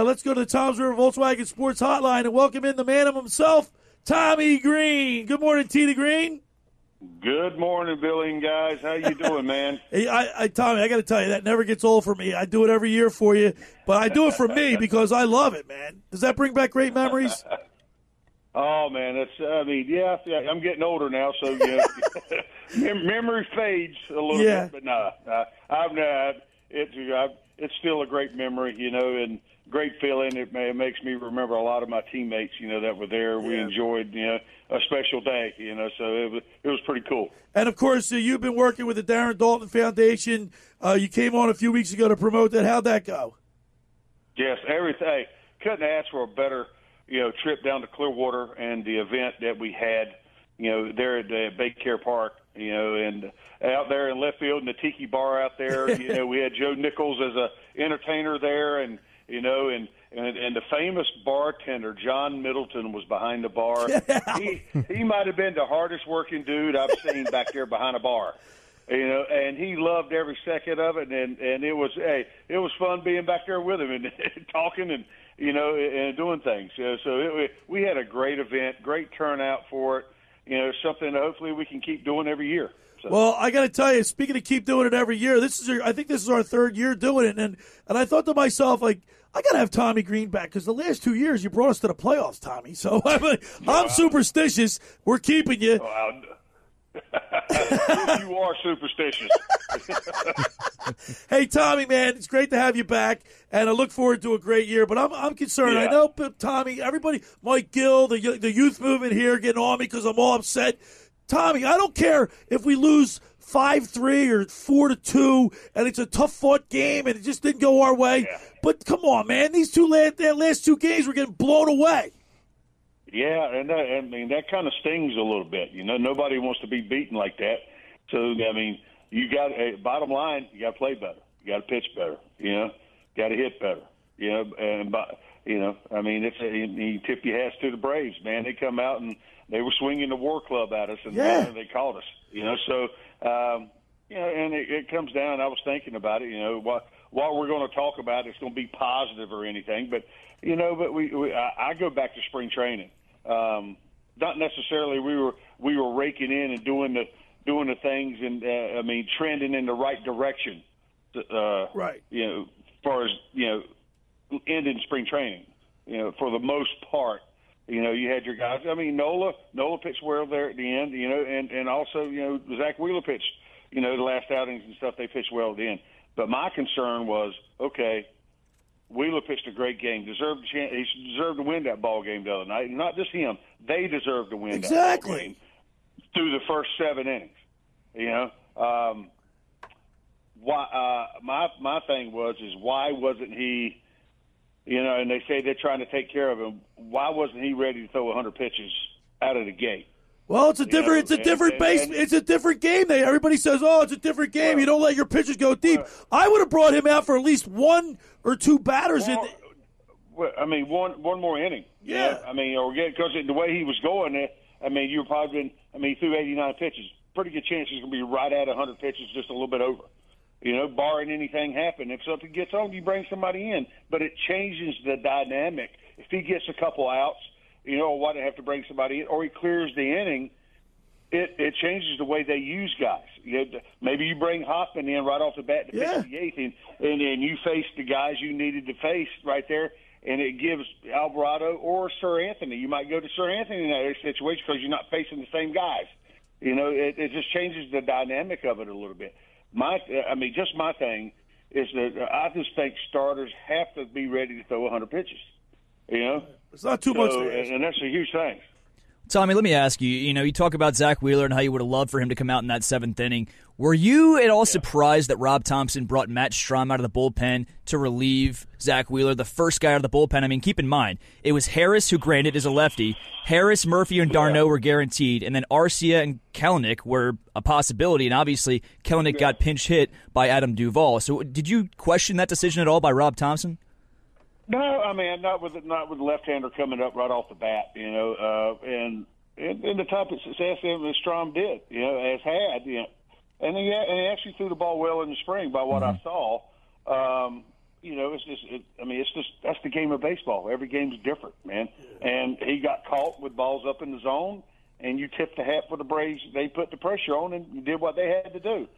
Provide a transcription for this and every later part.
Let's go to the Toms River Volkswagen Sports Hotline and welcome in the man of himself, Tommy Greene. Good morning, T. Greene. Good morning, Billy and guys. How you doing, man? Hey, Tommy, I got to tell you, that never gets old for me. I do it every year for you, but I do it for me because I love it, man. Does that bring back great memories? Oh, man, yeah, I'm getting older now, so memory fades a little bit, but no, it's still a great memory, and great feeling. It makes me remember a lot of my teammates, that were there. We enjoyed, a special day, so it was pretty cool. And, of course, you've been working with the Darren Dalton Foundation. You came on a few weeks ago to promote that. How'd that go? Yes, everything. Couldn't ask for a better, trip down to Clearwater and the event that we had, there at the Baycare Park, and out there in left field in the Tiki Bar out there, we had Joe Nichols as a entertainer there, and the famous bartender John Middleton was behind the bar. Yeah. He might have been the hardest working dude I've seen back there behind a bar. And he loved every second of it, and it was fun being back there with him and talking and and doing things. We had a great event, great turnout for it. Something that hopefully we can keep doing every year. So. Well, I got to tell you, speaking of keep doing it every year, I think this is our third year doing it, and I thought to myself, like, I got to have Tommy Greene back because the last 2 years you brought us to the playoffs, Tommy. So I'm superstitious. We're keeping you. You are superstitious. Hey, Tommy, man, it's great to have you back, and I look forward to a great year. But I'm concerned. Yeah. I know, Tommy, everybody, Mike Gill, the youth movement here getting on me because I'm all upset. Tommy, I don't care if we lose 5-3 or 4-2, and it's a tough-fought game, and it just didn't go our way. Yeah. But come on, man, these last two games were getting blown away. Yeah, and that kind of stings a little bit. Nobody wants to be beaten like that. So you got bottom line, you got to play better, you got to pitch better, got to hit better, and you tip your hats to the Braves, man. They come out and they were swinging the war club at us, and they caught us, So, and it comes down. I was thinking about it, what we're going to talk about, it's going to be positive or anything, but I go back to spring training. Not necessarily we were raking in and doing the things and trending in the right direction. Right. As far as ending spring training. For the most part, you had your guys. Nola pitched well there at the end. And also Zach Wheeler pitched. The last outings and stuff, they pitched well at the end. But my concern was, okay, Wheeler pitched a great game. He deserved to win that ball game the other night. Not just him; they deserved to win that ball game through the first 7 innings. My thing is why wasn't he? And they say they're trying to take care of him. Why wasn't he ready to throw 100 pitches out of the gate? Well, it's a different game. Everybody says, "Oh, it's a different game. You don't let your pitchers go deep." I would have brought him out for at least 1 or 2 batters in. One more inning. Yeah. Because the way he was going, you're probably he threw 89 pitches. Pretty good chance he's going to be right at 100 pitches, just a little bit over. Barring anything happen. If something gets on, you bring somebody in, but it changes the dynamic. If he gets a couple outs. Why do they have to bring somebody in? Or he clears the inning, it changes the way they use guys. Maybe you bring Hoffman in right off the bat to pitch the 8th, and then you face the guys you needed to face right there, and it gives Alvarado or Sir Anthony. You might go to Sir Anthony in that situation because you're not facing the same guys. It just changes the dynamic of it a little bit. My thing is that I just think starters have to be ready to throw 100 pitches. It's not too much. And that's a huge thing. Tommy, let me ask you, you talk about Zach Wheeler and how you would have loved for him to come out in that 7th inning. Were you at all surprised that Rob Thompson brought Matt Strahm out of the bullpen to relieve Zach Wheeler, the first guy out of the bullpen? Keep in mind, it was Harris, who granted is a lefty. Harris, Murphy, and d'Arnaud were guaranteed, and then Arcia and Kelenic were a possibility, and obviously Kelenic got pinch hit by Adam Duvall. So did you question that decision at all by Rob Thompson? No, not with the left-hander coming up right off the bat, and the type of success that Strahm did, has had, and he actually threw the ball well in the spring by what I saw. it's just that's the game of baseball. Every game's different, man. And he got caught with balls up in the zone, and you tipped the hat for the Braves. They put the pressure on and did what they had to do.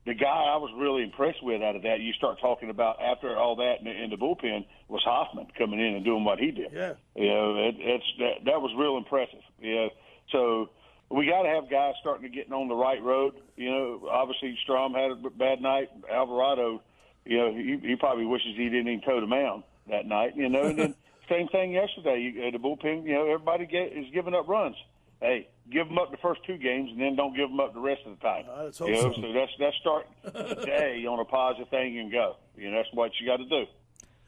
The guy I was really impressed with out of that, you start talking about after all that in the bullpen, was Hoffman coming in and doing what he did. Yeah. That was real impressive. So we got to have guys starting to get on the right road. Obviously Strom had a bad night. Alvarado, he probably wishes he didn't even toe the mound that night. And then same thing yesterday. The bullpen, everybody is giving up runs. Hey, give them up the first 2 games, and then don't give them up the rest of the time. Let's hope so. So that's start the day on a positive thing and go. That's what you got to do.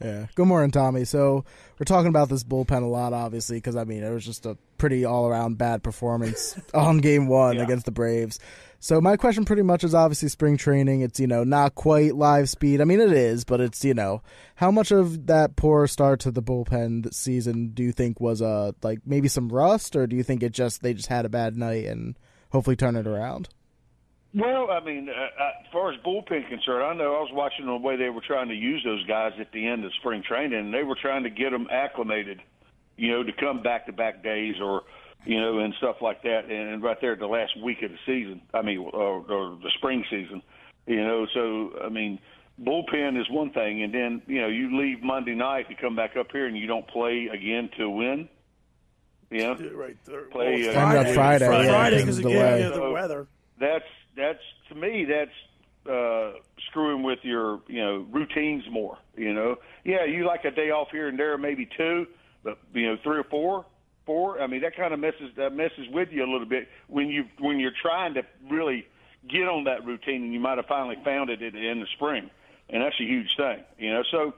Yeah. Good morning, Tommy. So we're talking about this bullpen a lot, obviously, because, it was just a pretty all-around bad performance on Game 1 against the Braves. So my question pretty much is obviously spring training. It's, not quite live speed. I mean, it is, but it's, how much of that poor start to the bullpen this season do you think was, maybe some rust, or do you think they just had a bad night and hopefully turn it around? Well, as far as bullpen concerned, I know I was watching the way they were trying to use those guys at the end of spring training, and they were trying to get them acclimated, to come back-to-back days or – and stuff like that, and right there the last week of the season, or the spring season, so, bullpen is one thing, and then, you leave Monday night, you come back up here, and you don't play again to win, Right there. Play Friday because of the weather. That's to me, that's screwing with your, routines more, Yeah, you like a day off here and there, maybe 2, but, 3 or 4, that kind of messes with you a little bit when you're trying to really get on that routine, and you might have finally found it in the spring, and that's a huge thing, So,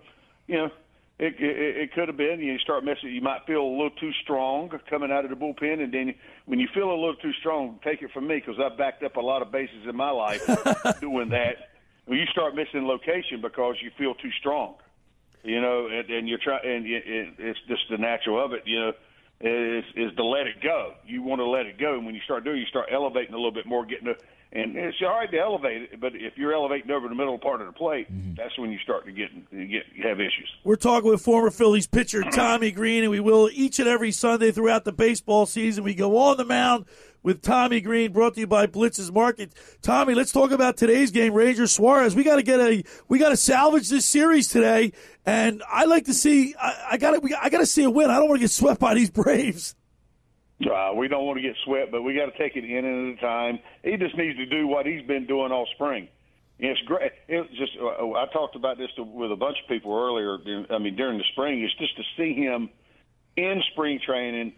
it could have been you start messing. You might feel a little too strong coming out of the bullpen, and then when you feel a little too strong, take it from me because I've backed up a lot of bases in my life doing that. When you start missing location because you feel too strong, and you're trying, and it's just the natural of it, is to let it go. You want to let it go, and when you start doing it, you start elevating a little bit more, and it's all right to elevate it, but if you're elevating over the middle part of the plate, that's when you start to have issues. We're talking with former Phillies pitcher Tommy Greene, and we will each and every Sunday throughout the baseball season. We go on the mound with Tommy Greene, brought to you by Blitz's Market. Tommy, let's talk about today's game, Rangers Suarez. We got to salvage this series today, and I like to see. I got to see a win. I don't want to get swept by these Braves. We don't want to get swept, but we got to take it in at a time. He just needs to do what he's been doing all spring. It's great. It's just I talked about this with a bunch of people earlier. During the spring, it's just to see him in spring training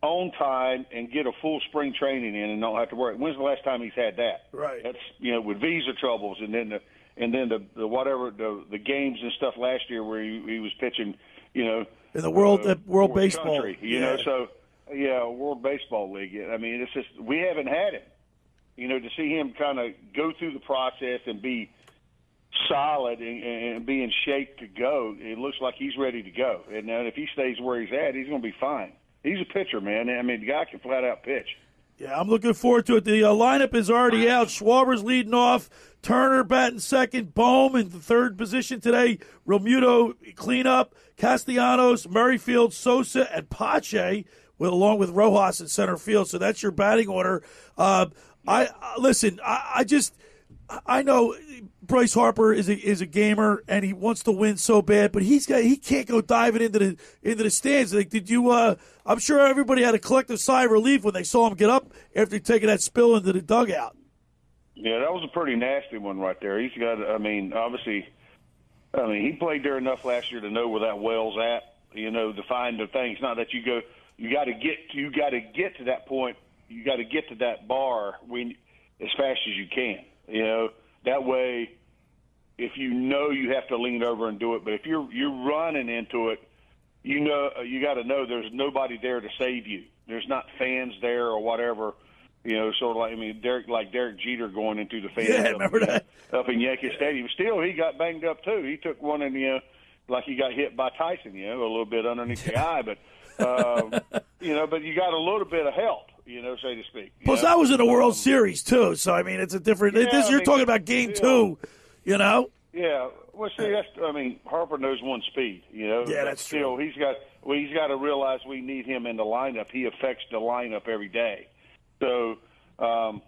on time and get a full spring training in and don't have to worry. When's the last time he's had that? Right. That's with visa troubles and then the games and stuff last year where he was pitching, in the world baseball, country, so World Baseball League. It's just we haven't had it. To see him kind of go through the process and be solid and be in shape to go, it looks like he's ready to go. And now if he stays where he's at, he's going to be fine. He's a pitcher, man. The guy can flat out pitch. Yeah, I'm looking forward to it. The lineup is already out. Schwarber's leading off. Turner batting second. Bohm in the third position today. Romuto cleanup. Castellanos, Merrifield, Sosa, and Pache, along with Rojas in center field. So that's your batting order. I know Bryce Harper is a gamer and he wants to win so bad, but he can't go diving into the stands. Like, did you? I'm sure everybody had a collective sigh of relief when they saw him get up after taking that spill into the dugout. Yeah, that was a pretty nasty one right there. He's got. Obviously, he played there enough last year to know where that well's at. To find the things. Not that you go. You got to get to that point. You got to get to that bar as fast as you can. That way, if you have to lean over and do it, but if you're running into it, you got to know there's nobody there to save you. There's not fans there or whatever. Sort of like Derek Jeter going into the fans. Yeah, remember that up in Yankee Stadium. Still, he got banged up too. He took one and like he got hit by Tyson. A little bit underneath the eye, but but you got a little bit of help. So to speak. Plus, that was in a World Series, too. So, it's a different you're talking about Game 2, Yeah, well, see, Harper knows one speed, Yeah, that's still, true. he's got to realize we need him in the lineup. He affects the lineup every day. So, when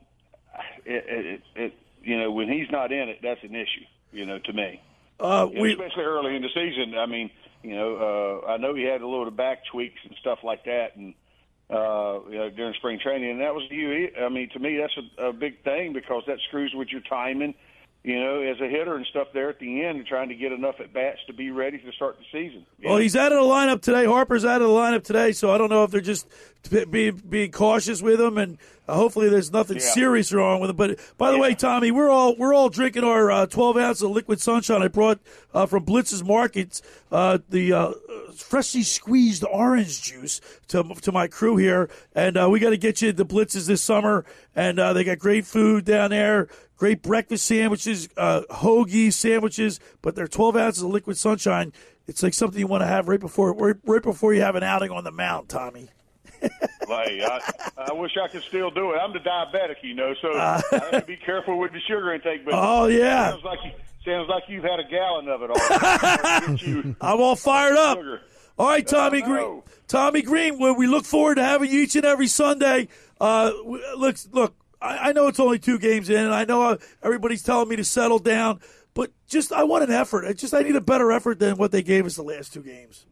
he's not in it, that's an issue, to me. Especially early in the season. I mean, I know he had a little back tweaks and stuff like that, and during spring training, and that was to me, that's a big thing because that screws with your timing. As a hitter and stuff there at the end, and trying to get enough at bats to be ready to start the season. Well, he's out of the lineup today. Harper's out of the lineup today, so I don't know if they're just being cautious with him, and hopefully there's nothing serious wrong with him. But by the way, Tommy, we're all drinking our 12 ounces of liquid sunshine I brought from Blitz's Markets, the freshly squeezed orange juice to my crew here, and we got to get you the Blitz's this summer, and they got great food down there. Great breakfast sandwiches, hoagie sandwiches, but they're 12 ounces of liquid sunshine. It's like something you want to have right before you have an outing on the mound, Tommy. I wish I could still do it. I'm the diabetic, so I have to be careful with the sugar intake. But yeah. Sounds like you've had a gallon of it all. I'm all fired up. Sugar. All right, Tommy Greene. Tommy Greene, we look forward to having you each and every Sunday. Look. I know it's only 2 games in, and I know everybody's telling me to settle down, but I want an effort. I need a better effort than what they gave us the last 2 games.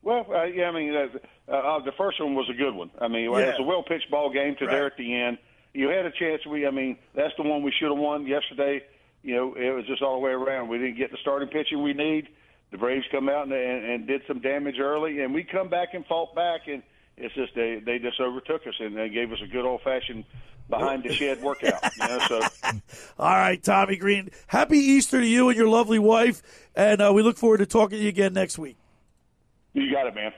Well, the first one was a good one. It was a well-pitched ball game there at the end. You had a chance. That's the one we should have won yesterday. It was just all the way around. We didn't get the starting pitching we need. The Braves come out and did some damage early, and we come back and fought back, and it's just they just overtook us, and they gave us a good old-fashioned behind the shed workout. All right, Tommy Greene. Happy Easter to you and your lovely wife, and we look forward to talking to you again next week. You got it, man.